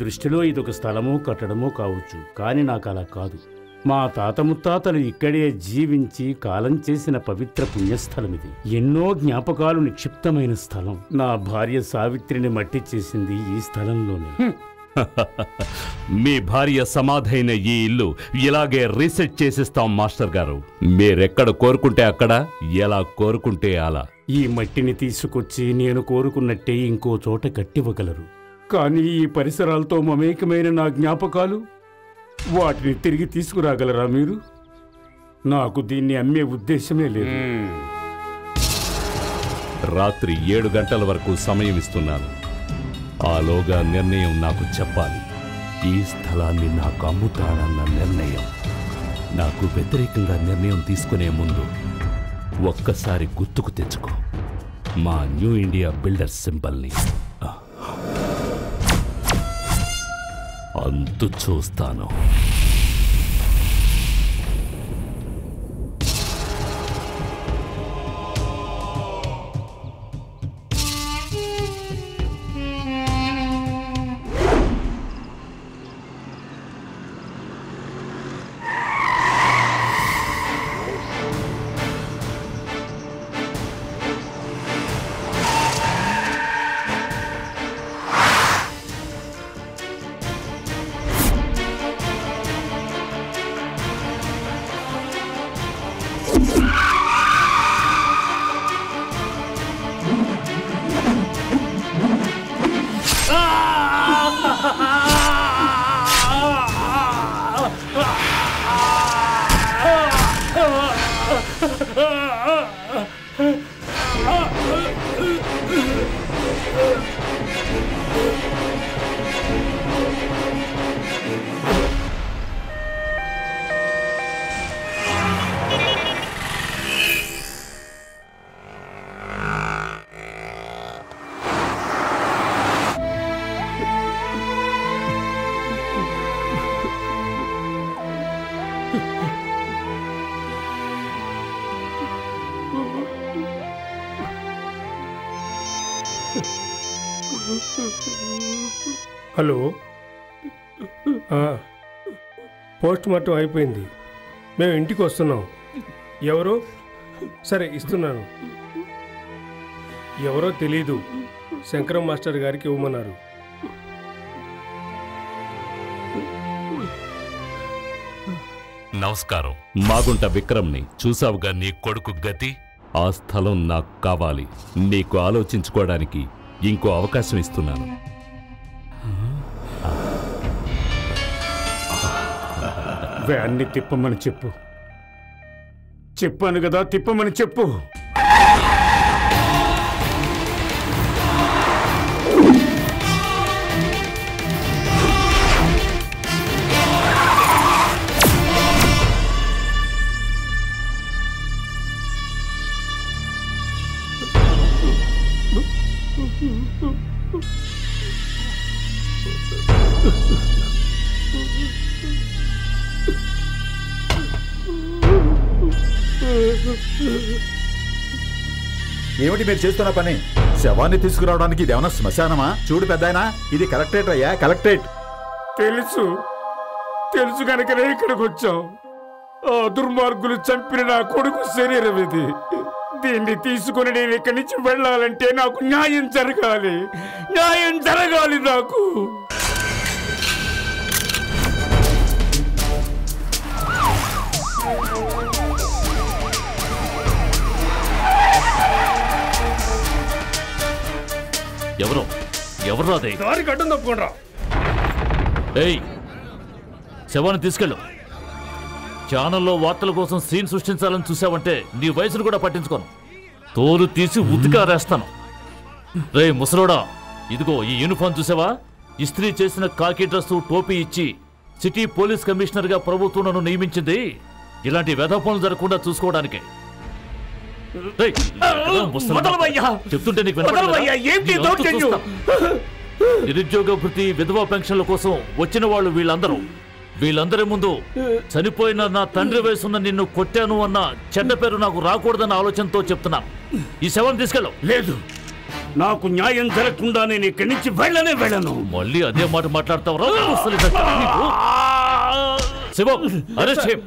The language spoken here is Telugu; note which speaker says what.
Speaker 1: దృష్టిలో ఇదొక స్థలమో కట్టడమో కావచ్చు, కానీ నాకు అలా కాదు. మా తాత ముత్తాతలు ఇక్కడే జీవించి కాలం చేసిన పవిత్ర పుణ్యస్థలం ఇది. ఎన్నో జ్ఞాపకాలు నిక్షిప్తమైన స్థలం. నా భార్య సావిత్రిని మట్టి చేసింది ఈ స్థలంలోనే.
Speaker 2: మీ భార్య సమాధైన ఈ ఇల్లు ఇలాగే రీసెట్ చేసిస్తాం మాస్టర్ గారు. మీరెక్కడ కోరుకుంటే అక్కడ, ఎలా కోరుకుంటే అలా.
Speaker 1: ఈ మట్టిని తీసుకొచ్చి నేను కోరుకున్నట్టే ఇంకో చోట కట్టివ్వగలరు. కానీ ఈ పరిసరాలతో మమేకమైన నా జ్ఞాపకాలు, వాటిని తిరిగి తీసుకురాగలరా మీరు? నాకు దీన్ని అమ్మే ఉద్దేశమే లేదు.
Speaker 2: రాత్రి 7 గంటల వరకు సమయం ఇస్తున్నాను. ఆలోగా నిర్ణయం నాకు చెప్పాలి. ఈ స్థలాన్ని నాకు అమ్ముతానన్న నిర్ణయం. నాకు వ్యతిరేకంగా నిర్ణయం తీసుకునే ముందు ఒక్కసారి గుర్తుకు తెచ్చుకో మా న్యూ ఇండియా బిల్డర్ సింబల్ని. అంతు చూస్తాను.
Speaker 3: హలో, పోస్ట్ మార్టం అయిపోయింది. మేము ఇంటికి వస్తున్నాం. ఎవరో? సరే ఇస్తున్నాను. ఎవరో తెలీదు. శంకరం మాస్టర్ గారికి ఇవ్వమన్నారు.
Speaker 2: నమస్కారం. మాగుంట విక్రమ్ని చూసావుగా నీ కొడుకు గతి. ఆ స్థలం నాకు కావాలి. నీకు ఆలోచించుకోవడానికి ఇంకో అవకాశం ఇస్తున్నాను.
Speaker 1: వ్యాన్ని తిప్పమని చెప్పు. చెప్పాను కదా, తిప్పమని చెప్పు.
Speaker 4: ఏమిటి మీరు చేస్తున్న పని? శవాన్ని తీసుకురావడానికి ఇది ఏమన్నా శ్మశానమా? చూడు పెద్దాయనా, ఇది కలెక్టరేట్ అయ్యా, కలెక్టరేట్.
Speaker 1: తెలుసు కనుకనే ఇక్కడికి వచ్చాం. ఆ దుర్మార్గులు చంపిన నా కొడుకు శరీరం ఇది. దీన్ని తీసుకుని నేను ఇక్కడి నుంచి వెళ్ళాలంటే నాకు న్యాయం జరగాలి. నాకు.
Speaker 2: ఎవరు అదే?
Speaker 3: దారికి అడ్డం తప్పుకోండి.
Speaker 2: ఏయ్, శవాన్ని తీసుకెళ్ళు. ఛానల్లో వార్తల కోసం సీన్ సృష్టించాలని చూసావంటే నీ వయసును కూడా పట్టించుకోను. తోలు తీసి ఉతికారేస్తాను. రే ముసలోడా, ఇదిగో ఈ యూనిఫామ్ చూసావా? ఇస్త్రీ చేసిన కాకి డ్రెస్సు, టోపీ ఇచ్చి సిటీ పోలీస్ కమిషనర్గా ప్రభుత్వం నన్ను నియమించింది ఇలాంటి వెధ పనులు జరగకుండా చూసుకోవడానికే. చెప్తుంటే నీకు నిరుద్యోగ భృతి, విధవా పెన్షన్ల కోసం వచ్చిన వాళ్ళు వీళ్ళందరి ముందు చనిపోయిన నా తండ్రి వయసున్న నిన్ను కొట్టాను అన్న చెడ్డ పేరు నాకు రాకూడదన్న ఆలోచనతో చెప్తున్నా. ఈ శవం తీసుకెళ్ళు.
Speaker 1: లేదు, నాకు న్యాయం జరగకుండా నేను ఇక్కడి నుంచి వెళ్ళను.
Speaker 2: మళ్ళీ అదే మాట మాట్లాడతావు. శివం, అరెస్ట్ చేయి.